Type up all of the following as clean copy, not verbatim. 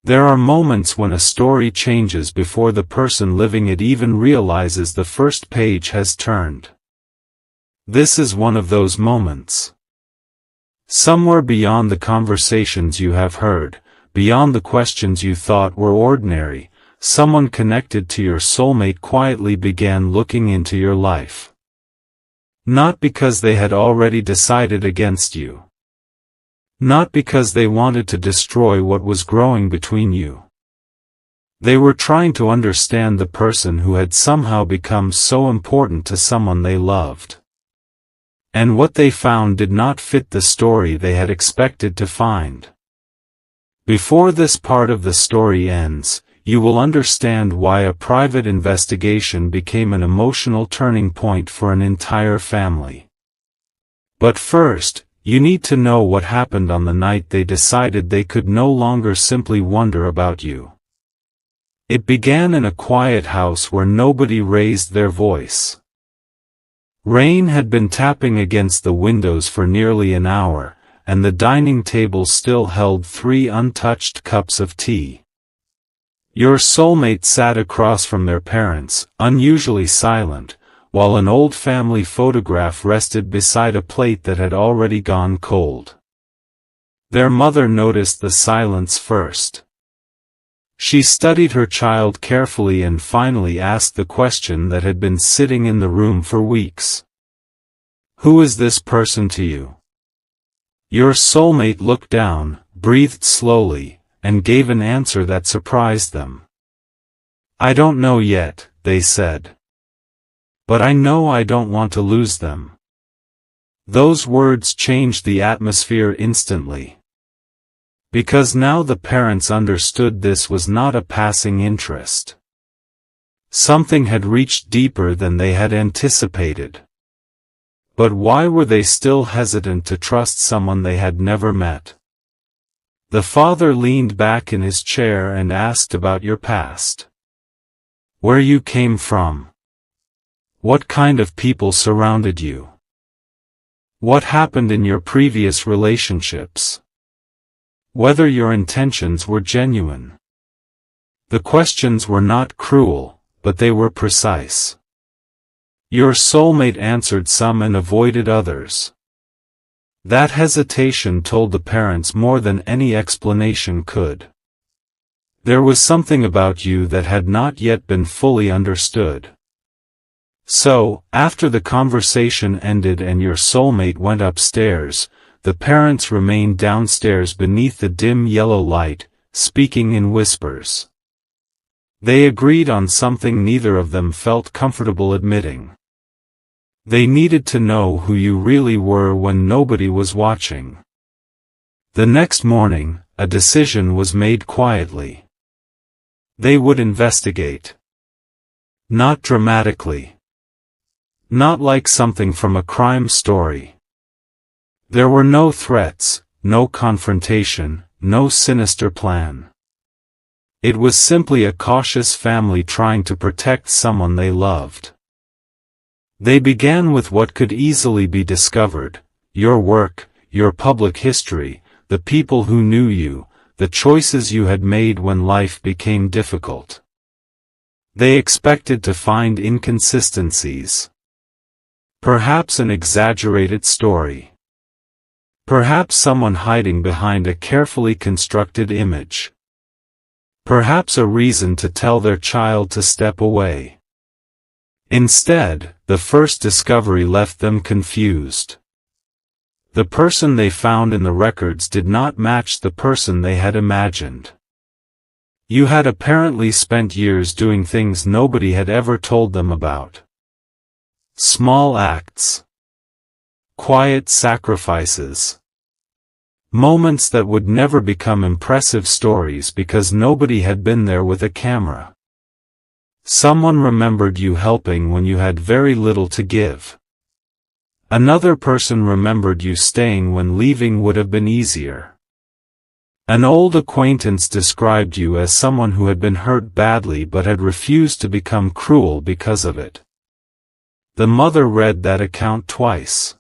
There are moments when a story changes before the person living it even realizes the first page has turned. This is one of those moments. Somewhere beyond the conversations you have heard, beyond the questions you thought were ordinary, someone connected to your soulmate quietly began looking into your life. Not because they had already decided against you. Not because they wanted to destroy what was growing between you. They were trying to understand the person who had somehow become so important to someone they loved. And what they found did not fit the story they had expected to find. Before this part of the story ends, you will understand why a private investigation became an emotional turning point for an entire family. But first, you need to know what happened on the night they decided they could no longer simply wonder about you. It began in a quiet house where nobody raised their voice. Rain had been tapping against the windows for nearly an hour, and the dining table still held 3 untouched cups of tea. Your soulmate sat across from their parents, unusually silent, while an old family photograph rested beside a plate that had already gone cold. Their mother noticed the silence first. She studied her child carefully and finally asked the question that had been sitting in the room for weeks. "Who is this person to you?" Your soulmate looked down, breathed slowly, and gave an answer that surprised them. "I don't know yet," they said. "But I know I don't want to lose them." Those words changed the atmosphere instantly. Because now the parents understood this was not a passing interest. Something had reached deeper than they had anticipated. But why were they still hesitant to trust someone they had never met? The father leaned back in his chair and asked about your past. Where you came from. What kind of people surrounded you? What happened in your previous relationships? Whether your intentions were genuine. The questions were not cruel, but they were precise. Your soulmate answered some and avoided others. That hesitation told the parents more than any explanation could. There was something about you that had not yet been fully understood. So, after the conversation ended and your soulmate went upstairs, the parents remained downstairs beneath the dim yellow light, speaking in whispers. They agreed on something neither of them felt comfortable admitting. They needed to know who you really were when nobody was watching. The next morning, a decision was made quietly. They would investigate. Not dramatically. Not like something from a crime story. There were no threats, no confrontation, no sinister plan. It was simply a cautious family trying to protect someone they loved. They began with what could easily be discovered: your work, your public history, the people who knew you, the choices you had made when life became difficult. They expected to find inconsistencies. Perhaps an exaggerated story. Perhaps someone hiding behind a carefully constructed image. Perhaps a reason to tell their child to step away. Instead, the first discovery left them confused. The person they found in the records did not match the person they had imagined. You had apparently spent years doing things nobody had ever told them about. Small acts. Quiet sacrifices. Moments that would never become impressive stories because nobody had been there with a camera. Someone remembered you helping when you had very little to give. Another person remembered you staying when leaving would have been easier. An old acquaintance described you as someone who had been hurt badly but had refused to become cruel because of it. The mother read that account twice.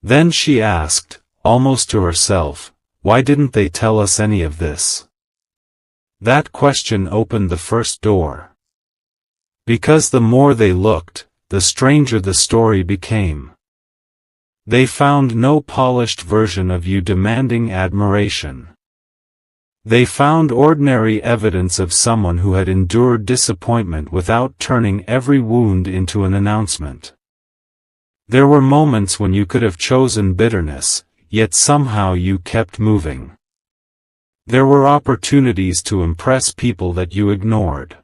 Then she asked, almost to herself, why didn't they tell us any of this? That question opened the first door. Because the more they looked, the stranger the story became. They found no polished version of you demanding admiration. They found ordinary evidence of someone who had endured disappointment without turning every wound into an announcement. There were moments when you could have chosen bitterness, yet somehow you kept moving. There were opportunities to impress people that you ignored.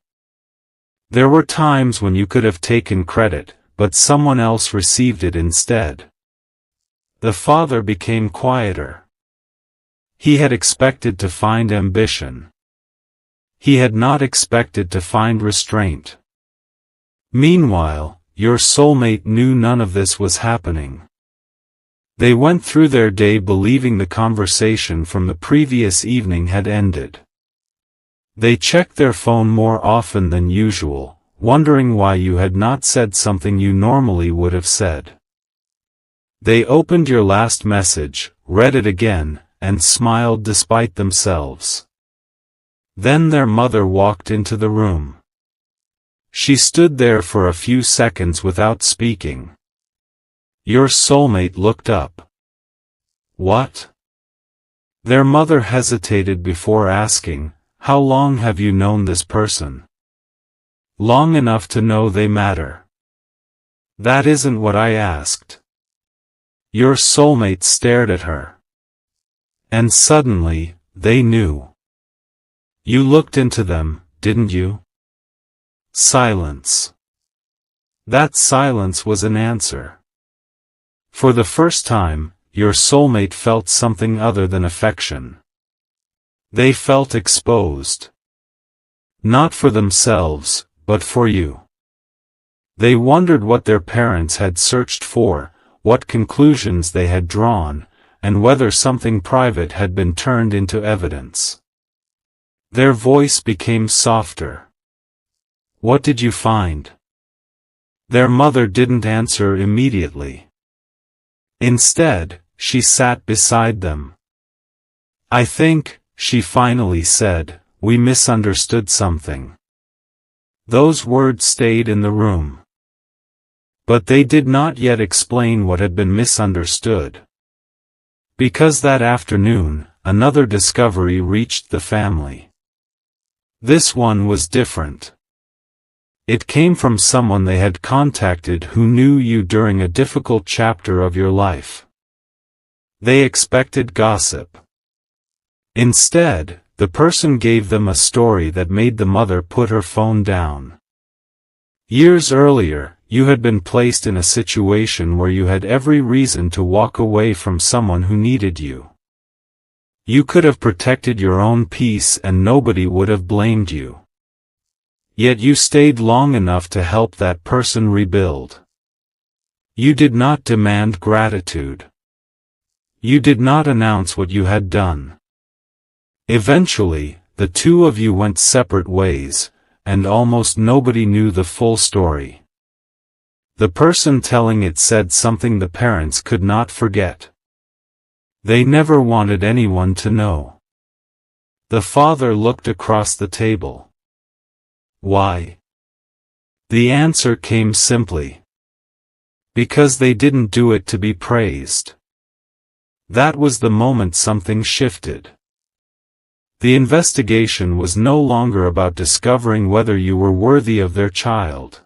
There were times when you could have taken credit, but someone else received it instead. The father became quieter. He had expected to find ambition. He had not expected to find restraint. Meanwhile, your soulmate knew none of this was happening. They went through their day believing the conversation from the previous evening had ended. They checked their phone more often than usual, wondering why you had not said something you normally would have said. They opened your last message, read it again, and smiled despite themselves. Then their mother walked into the room. She stood there for a few seconds without speaking. Your soulmate looked up. What? Their mother hesitated before asking, "How long have you known this person?" "Long enough to know they matter." "That isn't what I asked." Your soulmate stared at her. And suddenly, they knew. You looked into them, didn't you? Silence. That silence was an answer. For the first time, your soulmate felt something other than affection. They felt exposed. Not for themselves, but for you. They wondered what their parents had searched for, what conclusions they had drawn, and whether something private had been turned into evidence. Their voice became softer. "What did you find?" Their mother didn't answer immediately. Instead, she sat beside them. "I think," she finally said, "we misunderstood something." Those words stayed in the room. But they did not yet explain what had been misunderstood. Because that afternoon, another discovery reached the family. This one was different. It came from someone they had contacted who knew you during a difficult chapter of your life. They expected gossip. Instead, the person gave them a story that made the mother put her phone down. Years earlier, you had been placed in a situation where you had every reason to walk away from someone who needed you. You could have protected your own peace and nobody would have blamed you. Yet you stayed long enough to help that person rebuild. You did not demand gratitude. You did not announce what you had done. Eventually, the two of you went separate ways, and almost nobody knew the full story. The person telling it said something the parents could not forget. They never wanted anyone to know. The father looked across the table. Why? The answer came simply. Because they didn't do it to be praised. That was the moment something shifted. The investigation was no longer about discovering whether you were worthy of their child.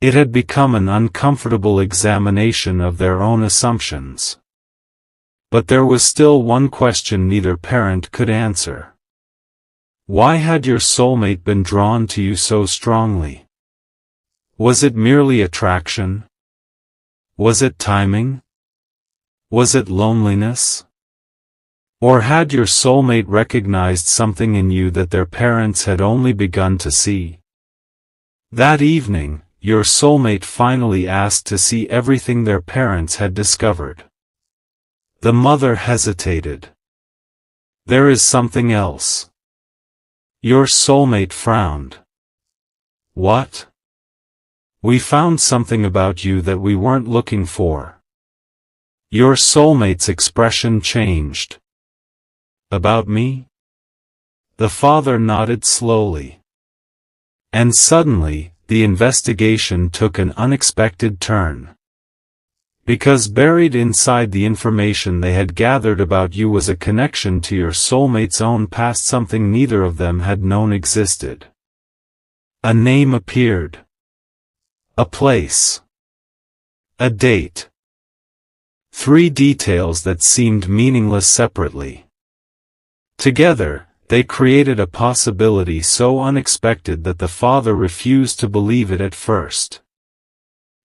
It had become an uncomfortable examination of their own assumptions. But there was still one question neither parent could answer. Why had your soulmate been drawn to you so strongly? Was it merely attraction? Was it timing? Was it loneliness? Or had your soulmate recognized something in you that their parents had only begun to see? That evening, your soulmate finally asked to see everything their parents had discovered. The mother hesitated. There is something else. Your soulmate frowned. What? We found something about you that we weren't looking for. Your soulmate's expression changed. About me? The father nodded slowly. And suddenly, the investigation took an unexpected turn. Because buried inside the information they had gathered about you was a connection to your soulmate's own past, something neither of them had known existed. A name appeared. A place. A date. 3 details that seemed meaningless separately. Together, they created a possibility so unexpected that the father refused to believe it at first.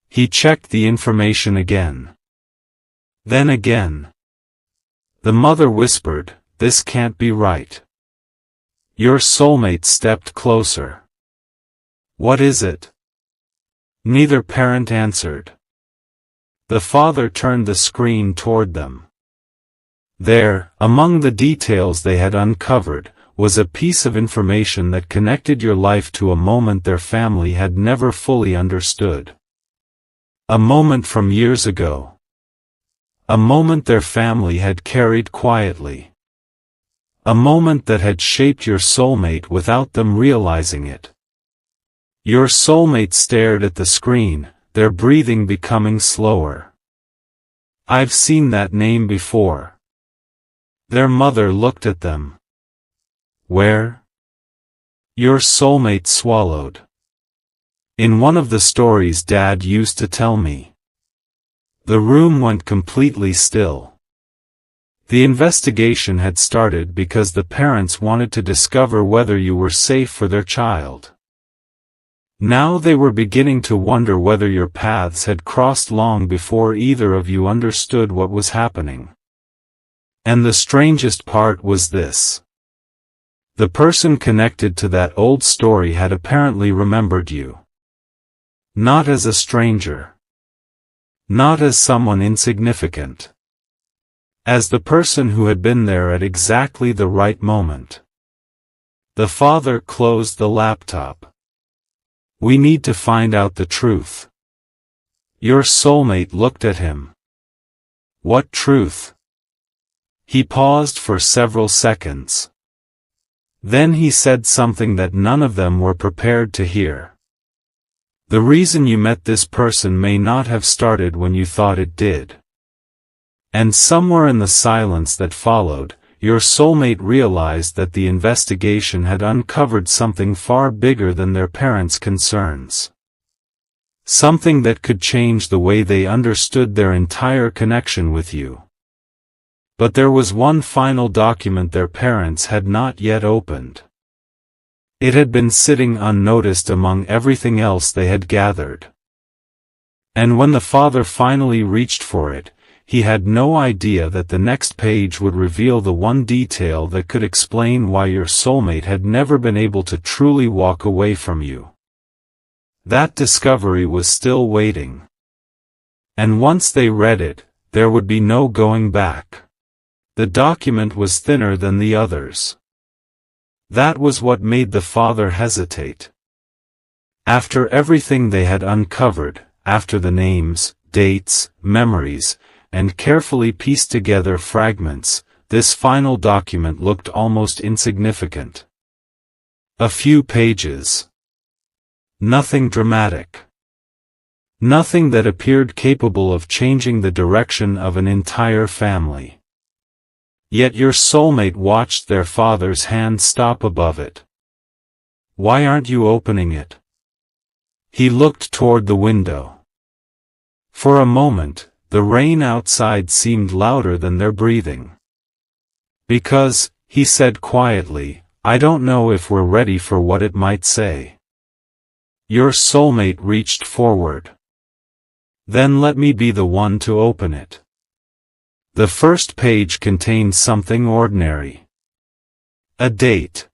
He checked the information again. Then again. The mother whispered, "This can't be right." Your soulmate stepped closer. "What is it?" Neither parent answered. The father turned the screen toward them. There, among the details they had uncovered, was a piece of information that connected your life to a moment their family had never fully understood. A moment from years ago. A moment their family had carried quietly. A moment that had shaped your soulmate without them realizing it. Your soulmate stared at the screen, their breathing becoming slower. "I've seen that name before." Their mother looked at them. "Where?" Your soulmate swallowed. "In one of the stories Dad used to tell me." The room went completely still. The investigation had started because the parents wanted to discover whether you were safe for their child. Now they were beginning to wonder whether your paths had crossed long before either of you understood what was happening. And the strangest part was this. The person connected to that old story had apparently remembered you. Not as a stranger. Not as someone insignificant. As the person who had been there at exactly the right moment. The father closed the laptop. "We need to find out the truth." Your soulmate looked at him. "What truth?" He paused for several seconds. Then he said something that none of them were prepared to hear. "The reason you met this person may not have started when you thought it did." And somewhere in the silence that followed, your soulmate realized that the investigation had uncovered something far bigger than their parents' concerns. Something that could change the way they understood their entire connection with you. But there was one final document their parents had not yet opened. It had been sitting unnoticed among everything else they had gathered. And when the father finally reached for it, he had no idea that the next page would reveal the one detail that could explain why your soulmate had never been able to truly walk away from you. That discovery was still waiting. And once they read it, there would be no going back. The document was thinner than the others. That was what made the father hesitate. After everything they had uncovered, after the names, dates, memories, and carefully pieced together fragments, this final document looked almost insignificant. A few pages. Nothing dramatic. Nothing that appeared capable of changing the direction of an entire family. Yet your soulmate watched their father's hand stop above it. "Why aren't you opening it?" He looked toward the window. For a moment, the rain outside seemed louder than their breathing. "Because," he said quietly, "I don't know if we're ready for what it might say." Your soulmate reached forward. "Then let me be the one to open it." The first page contained something ordinary. A date.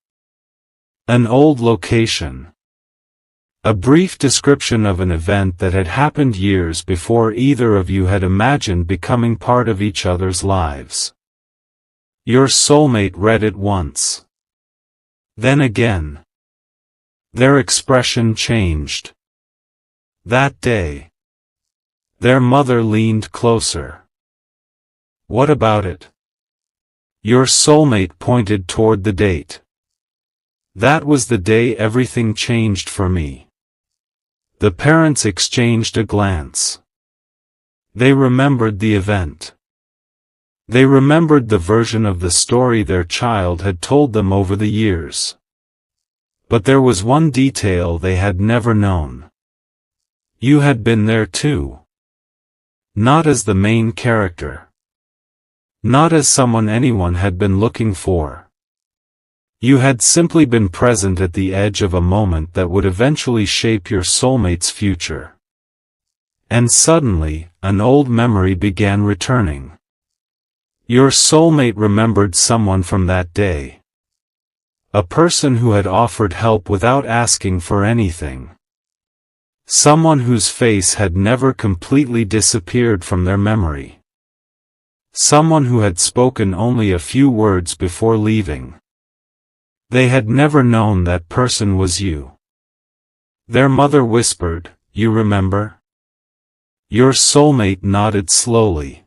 An old location. A brief description of an event that had happened years before either of you had imagined becoming part of each other's lives. Your soulmate read it once. Then again. Their expression changed. That day. Their mother leaned closer. "What about it?" Your soulmate pointed toward the date. That was the day everything changed for me. The parents exchanged a glance. They remembered the event. They remembered the version of the story their child had told them over the years. But there was one detail they had never known. You had been there too. Not as the main character. Not as someone anyone had been looking for. You had simply been present at the edge of a moment that would eventually shape your soulmate's future. And suddenly, an old memory began returning. Your soulmate remembered someone from that day. A person who had offered help without asking for anything. Someone whose face had never completely disappeared from their memory. Someone who had spoken only a few words before leaving. They had never known that person was you. Their mother whispered, "You remember?" Your soulmate nodded slowly.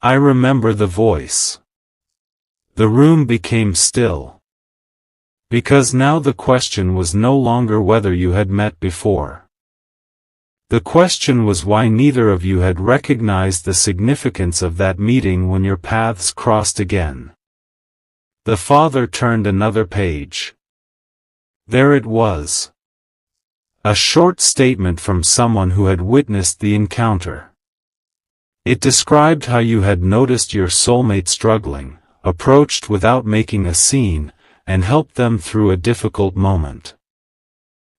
I remember the voice. The room became still. Because now the question was no longer whether you had met before. The question was why neither of you had recognized the significance of that meeting when your paths crossed again. The father turned another page. There it was. A short statement from someone who had witnessed the encounter. It described how you had noticed your soulmate struggling, approached without making a scene, and helped them through a difficult moment.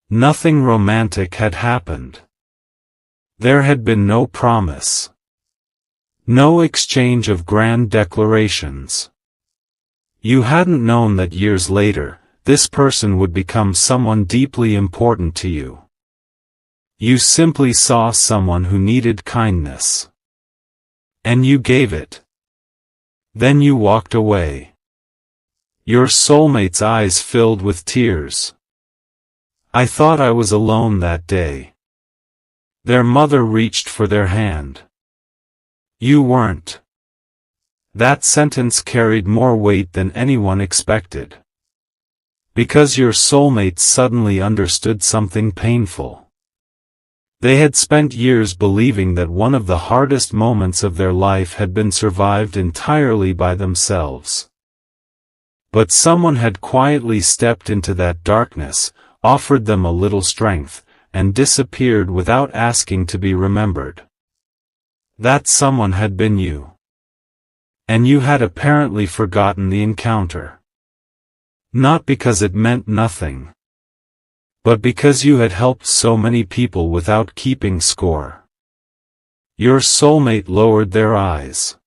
Nothing romantic had happened. There had been no promise. No exchange of grand declarations. You hadn't known that years later, this person would become someone deeply important to you. You simply saw someone who needed kindness. And you gave it. Then you walked away. Your soulmate's eyes filled with tears. I thought I was alone that day. Their mother reached for their hand. You weren't. That sentence carried more weight than anyone expected. Because your soulmate suddenly understood something painful. They had spent years believing that one of the hardest moments of their life had been survived entirely by themselves. But someone had quietly stepped into that darkness, offered them a little strength, and disappeared without asking to be remembered. That someone had been you. And you had apparently forgotten the encounter. Not because it meant nothing. But because you had helped so many people without keeping score. Your soulmate lowered their eyes.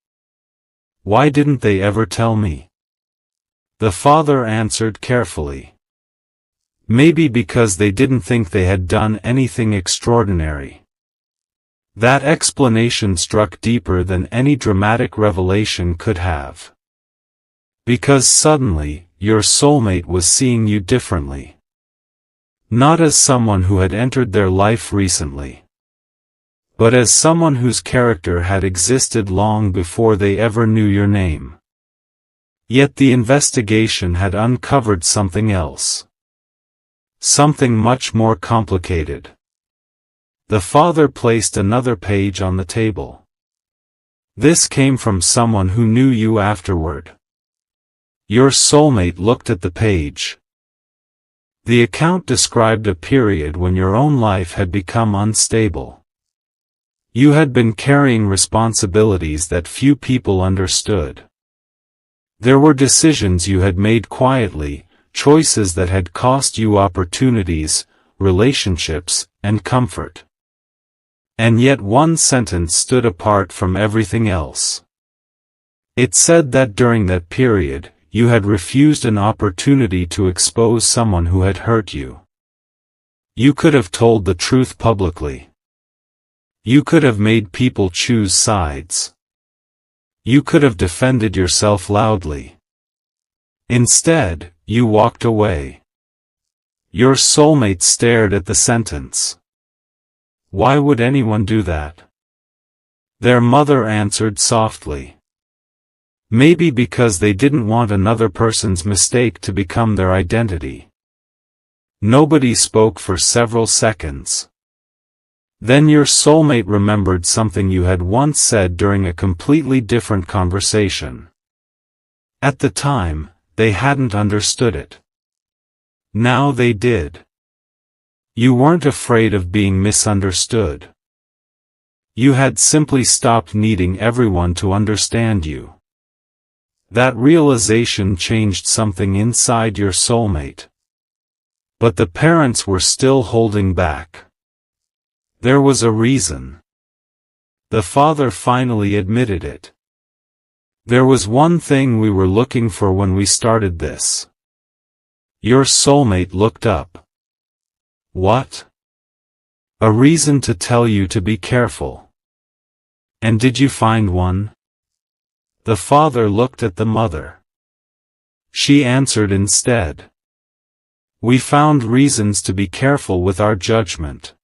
Why didn't they ever tell me? The father answered carefully. Maybe because they didn't think they had done anything extraordinary. That explanation struck deeper than any dramatic revelation could have. Because suddenly, your soulmate was seeing you differently. Not as someone who had entered their life recently. But as someone whose character had existed long before they ever knew your name. Yet the investigation had uncovered something else. Something much more complicated. The father placed another page on the table. This came from someone who knew you afterward. Your soulmate looked at the page. The account described a period when your own life had become unstable. You had been carrying responsibilities that few people understood. There were decisions you had made quietly, choices that had cost you opportunities, relationships, and comfort. And yet one sentence stood apart from everything else. It said that during that period, you had refused an opportunity to expose someone who had hurt you. You could have told the truth publicly. You could have made people choose sides. You could have defended yourself loudly. Instead, you walked away. Your soulmate stared at the sentence. Why would anyone do that? Their mother answered softly. Maybe because they didn't want another person's mistake to become their identity. Nobody spoke for several seconds. Then your soulmate remembered something you had once said during a completely different conversation. At the time, they hadn't understood it. Now they did. You weren't afraid of being misunderstood. You had simply stopped needing everyone to understand you. That realization changed something inside your soulmate. But the parents were still holding back. There was a reason. The father finally admitted it. There was one thing we were looking for when we started this. Your soulmate looked up. What? A reason to tell you to be careful. And did you find one? The father looked at the mother. She answered instead. We found reasons to be careful with our judgment.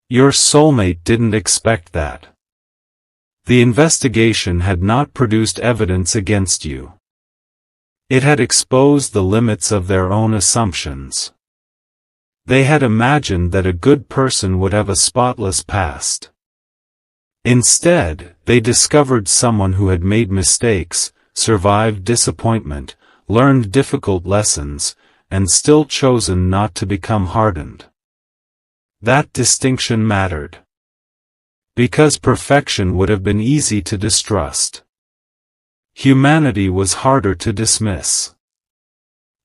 Your soulmate didn't expect that. The investigation had not produced evidence against you. It had exposed the limits of their own assumptions. They had imagined that a good person would have a spotless past. Instead, they discovered someone who had made mistakes, survived disappointment, learned difficult lessons, and still chosen not to become hardened. That distinction mattered. Because perfection would have been easy to distrust. Humanity was harder to dismiss.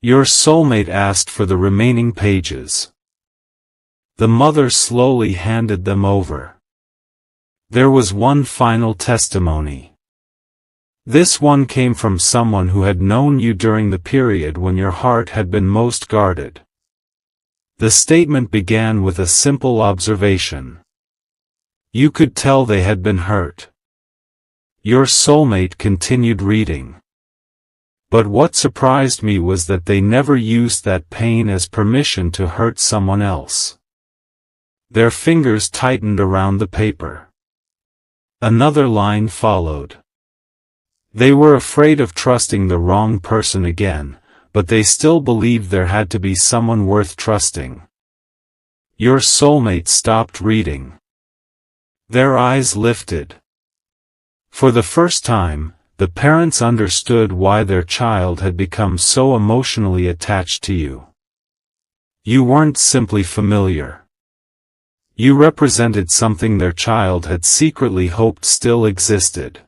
Your soulmate asked for the remaining pages. The mother slowly handed them over. There was one final testimony. This one came from someone who had known you during the period when your heart had been most guarded. The statement began with a simple observation. You could tell they had been hurt. Your soulmate continued reading. But what surprised me was that they never used that pain as permission to hurt someone else. Their fingers tightened around the paper. Another line followed. They were afraid of trusting the wrong person again, but they still believed there had to be someone worth trusting. Your soulmate stopped reading. Their eyes lifted. For the first time, the parents understood why their child had become so emotionally attached to you. You weren't simply familiar. You represented something their child had secretly hoped still existed.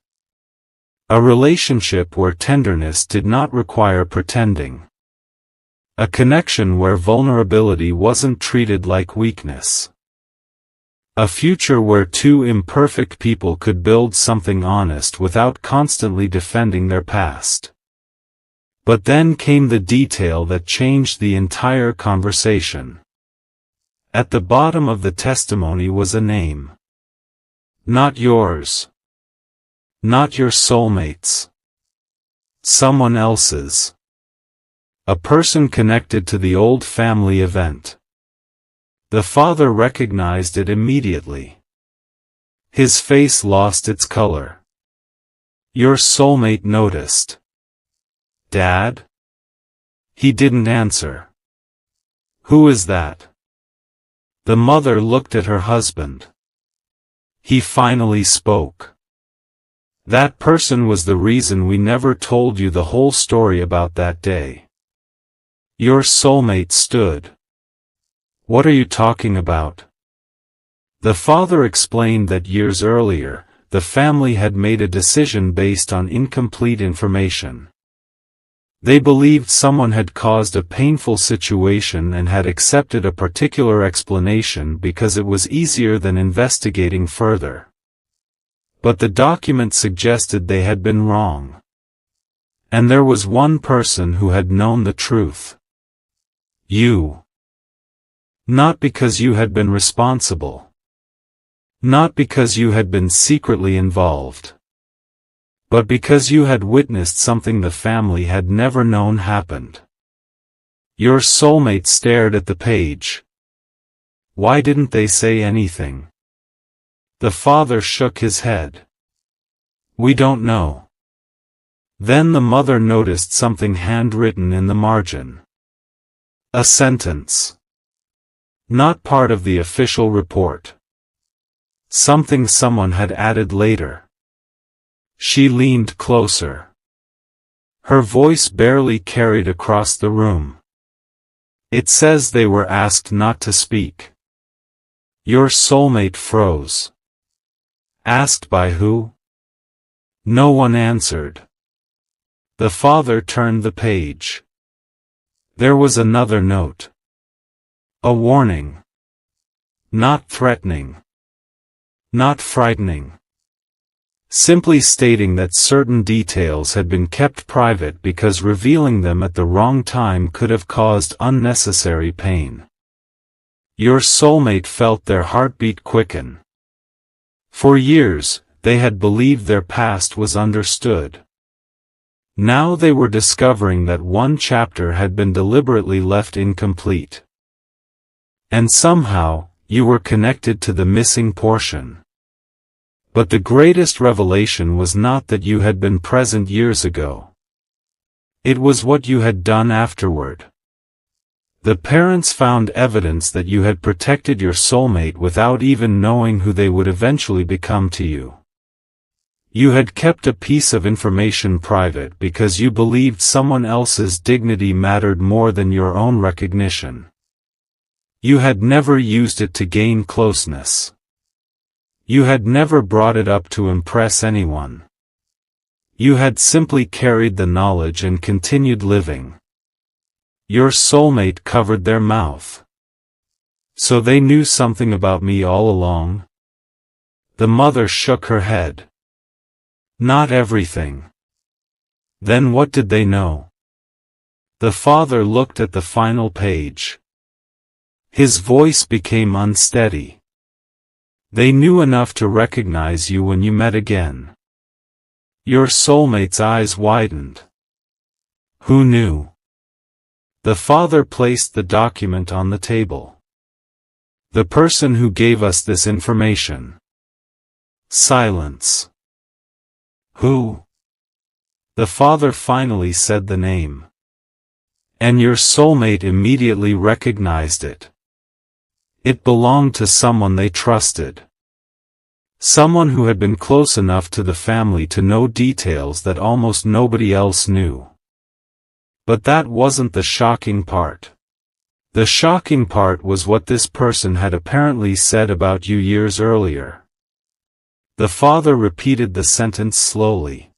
A relationship where tenderness did not require pretending. A connection where vulnerability wasn't treated like weakness. A future where two imperfect people could build something honest without constantly defending their past. But then came the detail that changed the entire conversation. At the bottom of the testimony was a name. Not yours. Not your soulmate's. Someone else's. A person connected to the old family event. The father recognized it immediately. His face lost its color. Your soulmate noticed. Dad? He didn't answer. Who is that? The mother looked at her husband. He finally spoke. That person was the reason we never told you the whole story about that day. Your soulmate stood. What are you talking about? The father explained that years earlier, the family had made a decision based on incomplete information. They believed someone had caused a painful situation and had accepted a particular explanation because it was easier than investigating further. But the document suggested they had been wrong. And there was one person who had known the truth. You. Not because you had been responsible. Not because you had been secretly involved. But because you had witnessed something the family had never known happened. Your soulmate stared at the page. Why didn't they say anything? The father shook his head. We don't know. Then the mother noticed something handwritten in the margin. A sentence. Not part of the official report. Something someone had added later. She leaned closer. Her voice barely carried across the room. It says they were asked not to speak. Your soulmate froze. Asked by who? No one answered. The father turned the page. There was another note. A warning. Not threatening. Not frightening. Simply stating that certain details had been kept private because revealing them at the wrong time could have caused unnecessary pain. Your soulmate felt their heartbeat quicken. For years, they had believed their past was understood. Now they were discovering that one chapter had been deliberately left incomplete. And somehow, you were connected to the missing portion. But the greatest revelation was not that you had been present years ago. It was what you had done afterward. The parents found evidence that you had protected your soulmate without even knowing who they would eventually become to you. You had kept a piece of information private because you believed someone else's dignity mattered more than your own recognition. You had never used it to gain closeness. You had never brought it up to impress anyone. You had simply carried the knowledge and continued living. Your soulmate covered their mouth. So they knew something about me all along? The mother shook her head. Not everything. Then what did they know? The father looked at the final page. His voice became unsteady. They knew enough to recognize you when you met again. Your soulmate's eyes widened. Who knew? The father placed the document on the table. The person who gave us this information. Silence. Who? The father finally said the name. And your soulmate immediately recognized it. It belonged to someone they trusted. Someone who had been close enough to the family to know details that almost nobody else knew. But that wasn't the shocking part. The shocking part was what this person had apparently said about you years earlier. The father repeated the sentence slowly.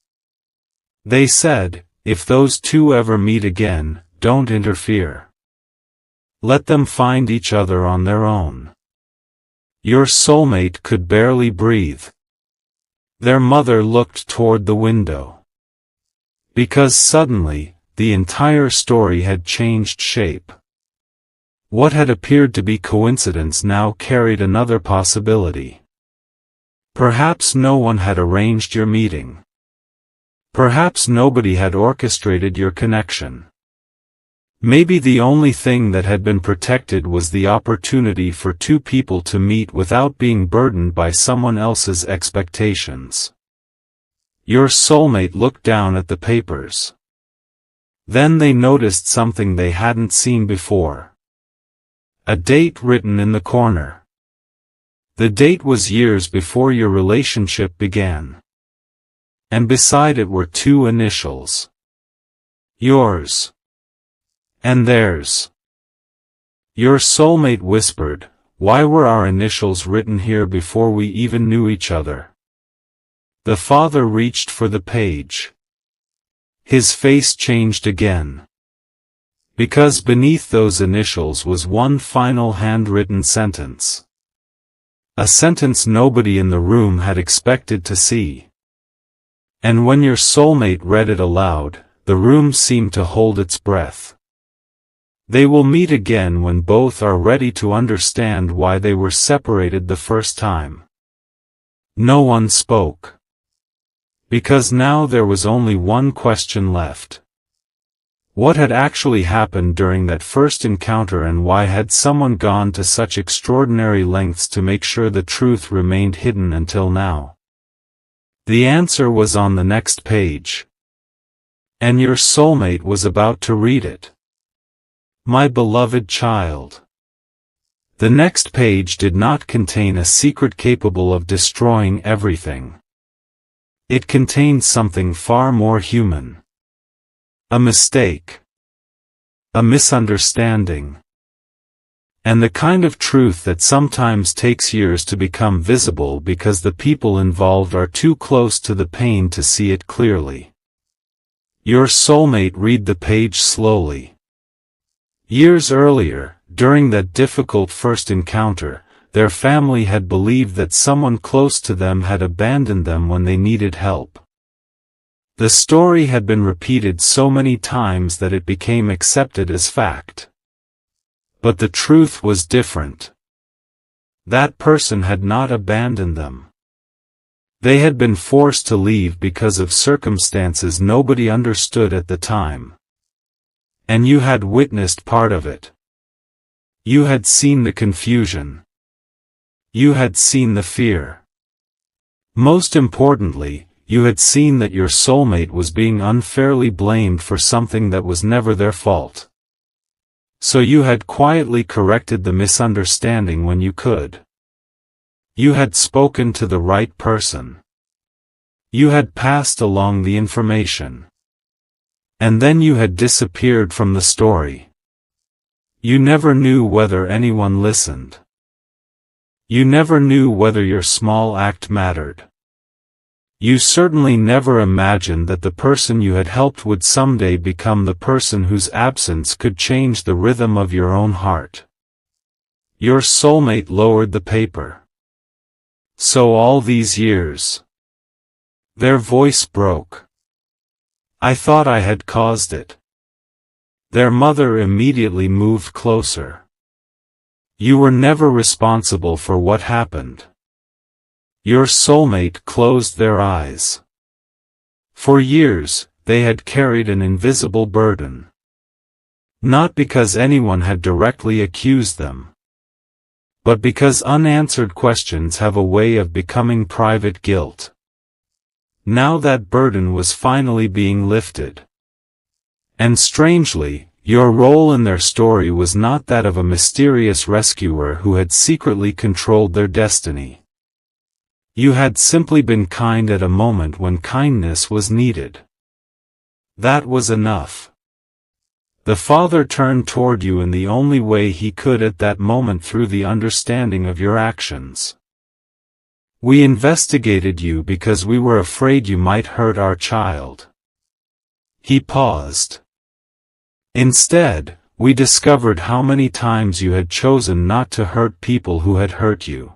They said, if those two ever meet again, don't interfere. Let them find each other on their own. Your soulmate could barely breathe. Their mother looked toward the window. Because suddenly, the entire story had changed shape. What had appeared to be coincidence now carried another possibility. Perhaps no one had arranged your meeting. Perhaps nobody had orchestrated your connection. Maybe the only thing that had been protected was the opportunity for two people to meet without being burdened by someone else's expectations. Your soulmate looked down at the papers. Then they noticed something they hadn't seen before. A date written in the corner. The date was years before your relationship began. And beside it were two initials. Yours. And theirs. Your soulmate whispered, why were our initials written here before we even knew each other? The father reached for the page. His face changed again. Because beneath those initials was one final handwritten sentence. A sentence nobody in the room had expected to see. And when your soulmate read it aloud, the room seemed to hold its breath. They will meet again when both are ready to understand why they were separated the first time. No one spoke. Because now there was only one question left. What had actually happened during that first encounter, and why had someone gone to such extraordinary lengths to make sure the truth remained hidden until now? The answer was on the next page. And your soulmate was about to read it. My beloved child. The next page did not contain a secret capable of destroying everything. It contained something far more human. A mistake. A misunderstanding. And the kind of truth that sometimes takes years to become visible because the people involved are too close to the pain to see it clearly. Your soulmate read the page slowly. Years earlier, during that difficult first encounter, their family had believed that someone close to them had abandoned them when they needed help. The story had been repeated so many times that it became accepted as fact. But the truth was different. That person had not abandoned them. They had been forced to leave because of circumstances nobody understood at the time. And you had witnessed part of it. You had seen the confusion. You had seen the fear. Most importantly, you had seen that your soulmate was being unfairly blamed for something that was never their fault. So you had quietly corrected the misunderstanding when you could. You had spoken to the right person. You had passed along the information. And then you had disappeared from the story. You never knew whether anyone listened. You never knew whether your small act mattered. You certainly never imagined that the person you had helped would someday become the person whose absence could change the rhythm of your own heart. Your soulmate lowered the paper. So all these years. Their voice broke. I thought I had caused it. Their mother immediately moved closer. You were never responsible for what happened. Your soulmate closed their eyes. For years, they had carried an invisible burden. Not because anyone had directly accused them, but because unanswered questions have a way of becoming private guilt. Now that burden was finally being lifted. And strangely, your role in their story was not that of a mysterious rescuer who had secretly controlled their destiny. You had simply been kind at a moment when kindness was needed. That was enough. The Father turned toward you in the only way he could at that moment through the understanding of your actions. We investigated you because we were afraid you might hurt our child. He paused. Instead, we discovered how many times you had chosen not to hurt people who had hurt you.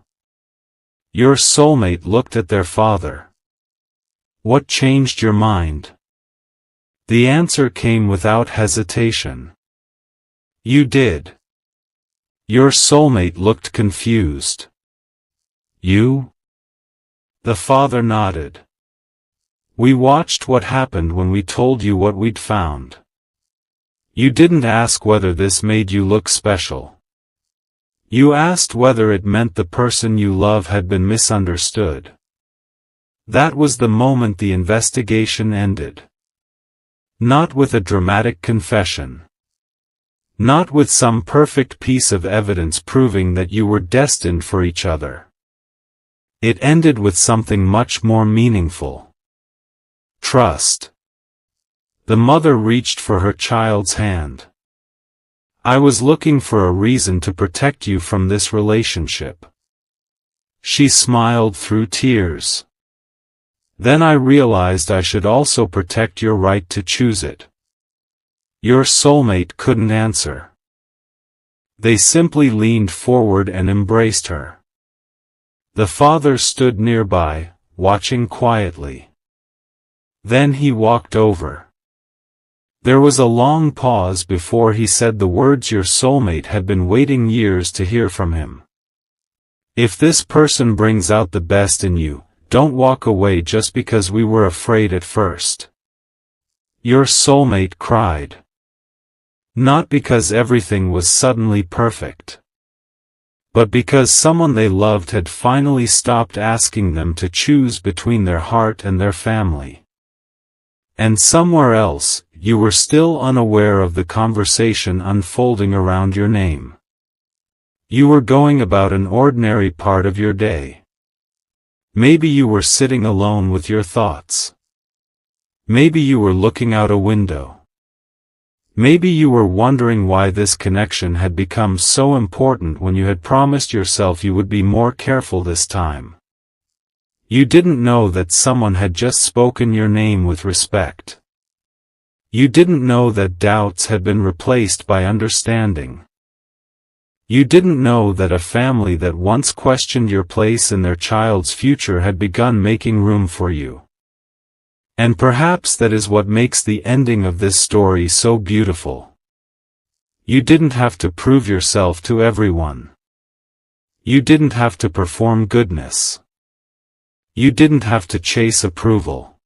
Your soulmate looked at their father. What changed your mind? The answer came without hesitation. You did. Your soulmate looked confused. You? The father nodded. We watched what happened when we told you what we'd found. You didn't ask whether this made you look special. You asked whether it meant the person you love had been misunderstood. That was the moment the investigation ended. Not with a dramatic confession. Not with some perfect piece of evidence proving that you were destined for each other. It ended with something much more meaningful. Trust. The mother reached for her child's hand. I was looking for a reason to protect you from this relationship. She smiled through tears. Then I realized I should also protect your right to choose it. Your soulmate couldn't answer. They simply leaned forward and embraced her. The father stood nearby, watching quietly. Then he walked over. There was a long pause before he said the words your soulmate had been waiting years to hear from him. If this person brings out the best in you, don't walk away just because we were afraid at first. Your soulmate cried. Not because everything was suddenly perfect, but because someone they loved had finally stopped asking them to choose between their heart and their family. And somewhere else, you were still unaware of the conversation unfolding around your name. You were going about an ordinary part of your day. Maybe you were sitting alone with your thoughts. Maybe you were looking out a window. Maybe you were wondering why this connection had become so important when you had promised yourself you would be more careful this time. You didn't know that someone had just spoken your name with respect. You didn't know that doubts had been replaced by understanding. You didn't know that a family that once questioned your place in their child's future had begun making room for you. And perhaps that is what makes the ending of this story so beautiful. You didn't have to prove yourself to everyone. You didn't have to perform goodness. You didn't have to chase approval.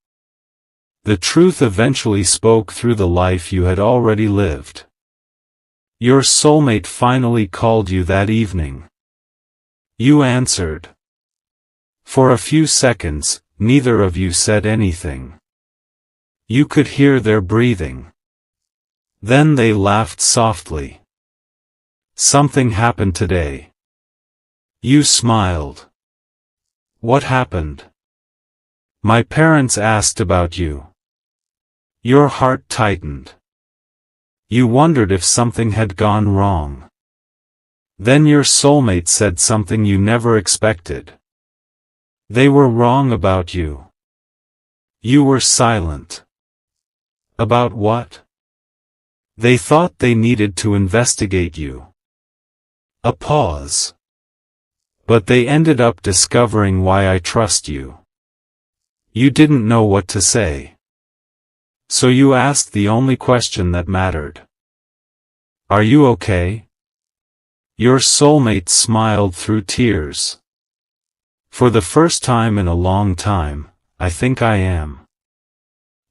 The truth eventually spoke through the life you had already lived. Your soulmate finally called you that evening. You answered. For a few seconds, neither of you said anything. You could hear their breathing. Then they laughed softly. Something happened today. You smiled. What happened? My parents asked about you. Your heart tightened. You wondered if something had gone wrong. Then your soulmate said something you never expected. They were wrong about you. You were silent. About what? They thought they needed to investigate you. A pause. But they ended up discovering why I trust you. You didn't know what to say. So you asked the only question that mattered. Are you okay? Your soulmate smiled through tears. For the first time in a long time, I think I am.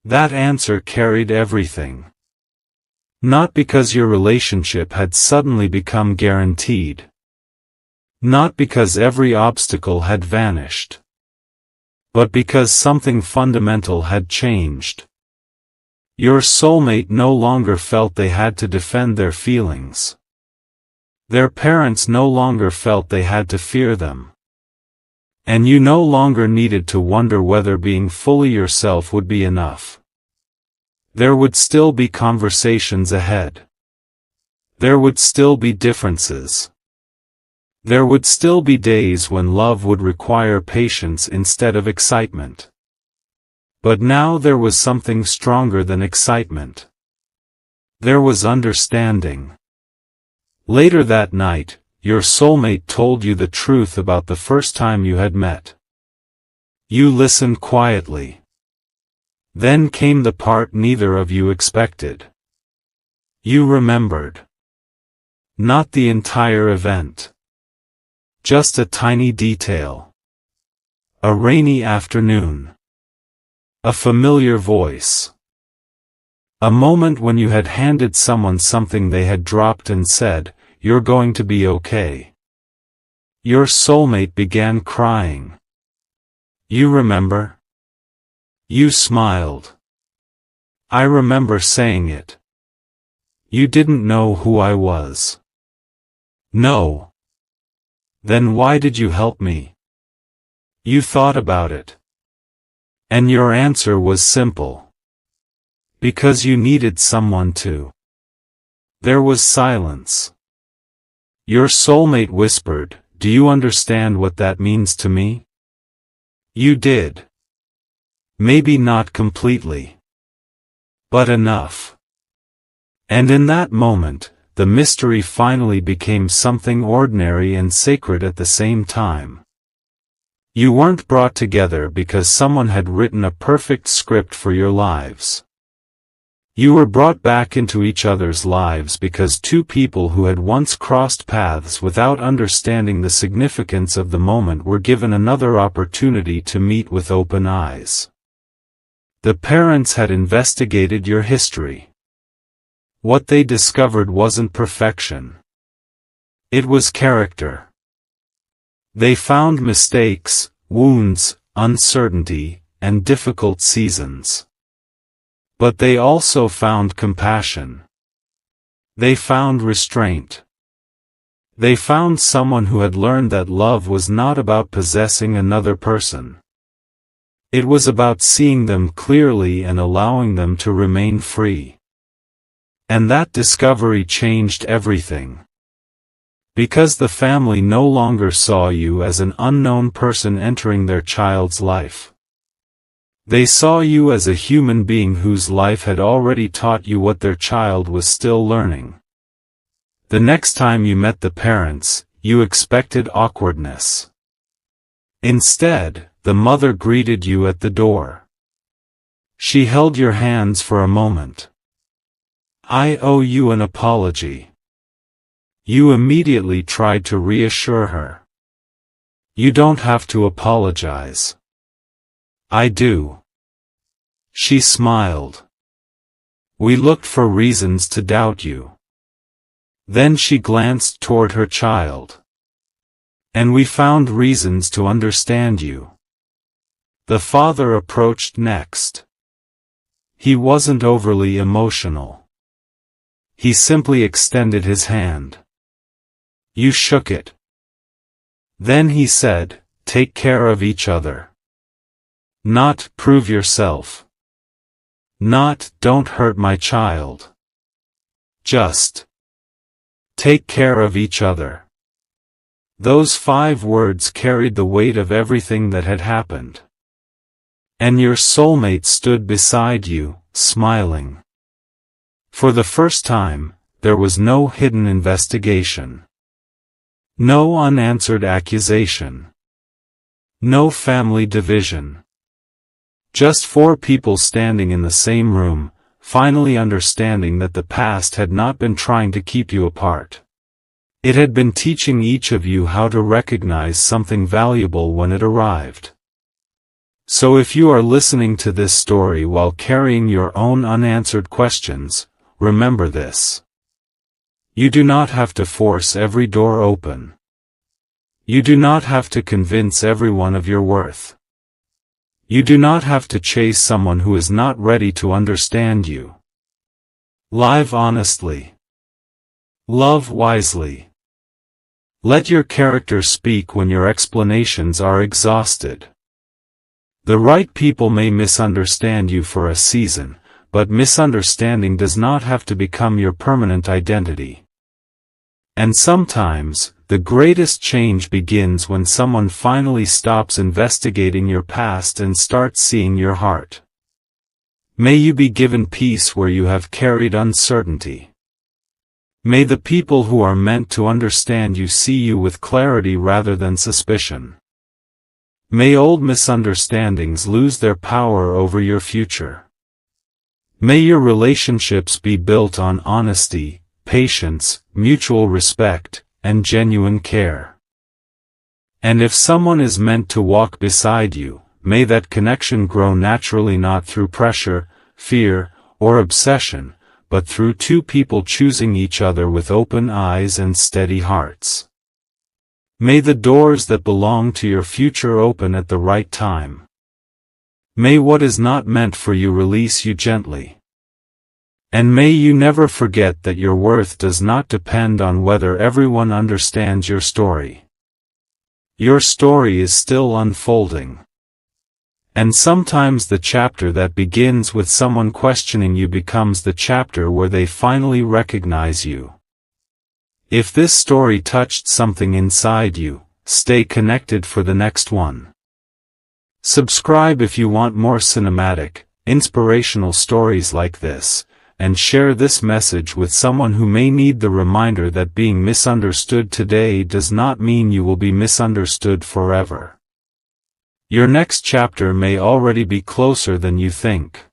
That answer carried everything. Not because your relationship had suddenly become guaranteed. Not because every obstacle had vanished. But because something fundamental had changed. Your soulmate no longer felt they had to defend their feelings. Their parents no longer felt they had to fear them. And you no longer needed to wonder whether being fully yourself would be enough. There would still be conversations ahead. There would still be differences. There would still be days when love would require patience instead of excitement. But now there was something stronger than excitement. There was understanding. Later that night, your soulmate told you the truth about the first time you had met. You listened quietly. Then came the part neither of you expected. You remembered. Not the entire event. Just a tiny detail. A rainy afternoon. A familiar voice. A moment when you had handed someone something they had dropped and said, "You're going to be okay." Your soulmate began crying. You remember? You smiled. I remember saying it. You didn't know who I was. No. Then why did you help me? You thought about it. And your answer was simple. Because you needed someone to. There was silence. Your soulmate whispered, "Do you understand what that means to me?" You did. Maybe not completely. But enough. And in that moment, the mystery finally became something ordinary and sacred at the same time. You weren't brought together because someone had written a perfect script for your lives. You were brought back into each other's lives because two people who had once crossed paths without understanding the significance of the moment were given another opportunity to meet with open eyes. The parents had investigated your history. What they discovered wasn't perfection. It was character. They found mistakes, wounds, uncertainty, and difficult seasons. But they also found compassion. They found restraint. They found someone who had learned that love was not about possessing another person. It was about seeing them clearly and allowing them to remain free. And that discovery changed everything. Because the family no longer saw you as an unknown person entering their child's life. They saw you as a human being whose life had already taught you what their child was still learning. The next time you met the parents, you expected awkwardness. Instead, the mother greeted you at the door. She held your hands for a moment. "I owe you an apology." You immediately tried to reassure her. "You don't have to apologize." "I do." She smiled. "We looked for reasons to doubt you." Then she glanced toward her child. "And we found reasons to understand you." The father approached next. He wasn't overly emotional. He simply extended his hand. You shook it. Then he said, "Take care of each other." Not, "Prove yourself." Not, "Don't hurt my child." Just, "Take care of each other." Those 5 words carried the weight of everything that had happened. And your soulmate stood beside you, smiling. For the first time, there was no hidden investigation. No unanswered accusation. No family division. Just 4 people standing in the same room, finally understanding that the past had not been trying to keep you apart. It had been teaching each of you how to recognize something valuable when it arrived. So if you are listening to this story while carrying your own unanswered questions, remember this. You do not have to force every door open. You do not have to convince everyone of your worth. You do not have to chase someone who is not ready to understand you. Live honestly. Love wisely. Let your character speak when your explanations are exhausted. The right people may misunderstand you for a season, but misunderstanding does not have to become your permanent identity. And sometimes, the greatest change begins when someone finally stops investigating your past and starts seeing your heart. May you be given peace where you have carried uncertainty. May the people who are meant to understand you see you with clarity rather than suspicion. May old misunderstandings lose their power over your future. May your relationships be built on honesty, patience, mutual respect, and genuine care. And if someone is meant to walk beside you, may that connection grow naturally, not through pressure, fear, or obsession, but through 2 people choosing each other with open eyes and steady hearts. May the doors that belong to your future open at the right time. May what is not meant for you release you gently. And may you never forget that your worth does not depend on whether everyone understands your story. Your story is still unfolding. And sometimes the chapter that begins with someone questioning you becomes the chapter where they finally recognize you. If this story touched something inside you, stay connected for the next one. Subscribe if you want more cinematic, inspirational stories like this, and share this message with someone who may need the reminder that being misunderstood today does not mean you will be misunderstood forever. Your next chapter may already be closer than you think.